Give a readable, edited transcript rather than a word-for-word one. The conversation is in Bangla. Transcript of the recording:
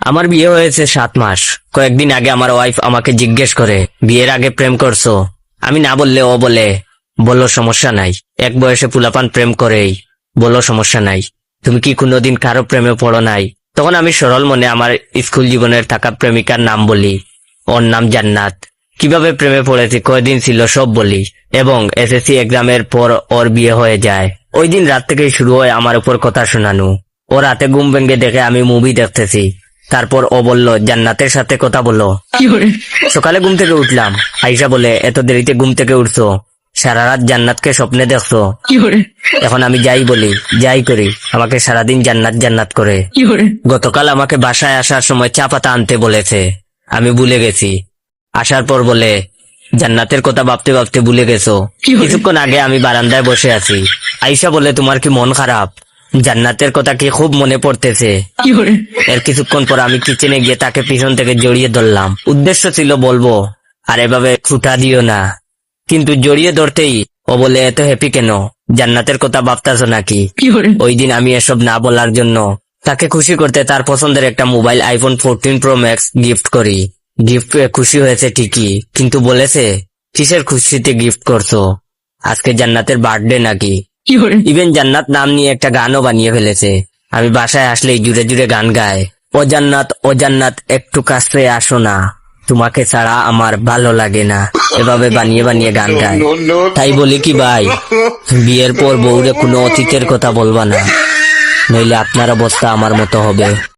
আমার বিয়ে হয়েছে 7 মাস। কয়েকদিন আগে আমার ওয়াইফ আমাকে জিজ্ঞেস করে, বিয়ের আগে প্রেম করছো? আমি না বললে ও বলে, বলো সমস্যা নাই, এক বয়সে পুলাপান প্রেম করেই, বলো সমস্যা নাই, তুমি কি কোনোদিন কারো প্রেমে পড়ো নাই? তখন আমি সরল মনে আমার স্কুল জীবনের থাকা প্রেমিকার নাম বলি। ওর নাম জান্নাত। কিভাবে প্রেমে পড়েছি, কয়দিন ছিল সব বলি, এবং এসএসসি এক্সামের পর ওর বিয়ে হয়ে যায়। ওই দিন রাত থেকেই শুরু হয় আমার উপর কথা শোনানো। ও রাতে ঘুম ভেঙে দেখে আমি মুভি দেখতেছি। তারপর ও বলল, জান্নাতের সাথে কথা বলো। সকালে ঘুম থেকে উঠলাম। আইসা বলে, এত দেরিতে ঘুম থেকে উঠছো, সারা রাত জান্নাতকে স্বপ্নে দেখছো? এখন আমি যাই বলি, যাই করি, আমাকে সারাদিন জান্নাত জান্নাত করে। গতকাল আমাকে বাসায় আসার সময় চা পাতা আনতে বলেছে, আমি ভুলে গেছি। আসার পর বলে, জান্নাতের কথা ভাবতে ভাবতে ভুলে গেছো? কিছুক্ষণ আগে আমি বারান্দায় বসে আছি। আইসা বলে, তোমার কি মন খারাপ? জান্নাতের কথা কি খুব মনে পড়তেছে? এর কিছুক্ষণ পর আমি কিচেনে গিয়ে তাকে পিছন থেকে জড়িয়ে ধরলাম। উদ্দেশ্য ছিল বলবো, আর এভাবে ছুটা দিও না, কিন্তু জড়িয়ে ধরতেই ও বলে, এত হ্যাপি কেন? জান্নাতের কথা ভাবতাছো নাকি? ওই দিন আমি এসব না বলার জন্য তাকে খুশি করতে তার পছন্দের একটা mobile iPhone 14 pro max gift করি। গিফট পেয়ে খুশি হয়েছে ঠিকই, কিন্তু বলেছে, কিসের খুশিতে গিফট করছো? আজকে জান্নাতের বার্থডে নাকি? ইভেন জান্নাত নাম নিয়ে একটা গানও বানিয়ে ফেলেছে। আমি বাসায় আসলেই জুড়ে জুড়ে গান গায়, ও জান্নাত একটু কাছে আসো না, তোমাকে ছাড়া আমার ভালো লাগে না, এভাবে বানিয়ে বানিয়ে গান গায়। তাই বলি কি ভাই, বিয়ের পর বউরে কোনো অতীতের কথা বলবা না, নইলে আপনার অবস্থা আমার মতো হবে।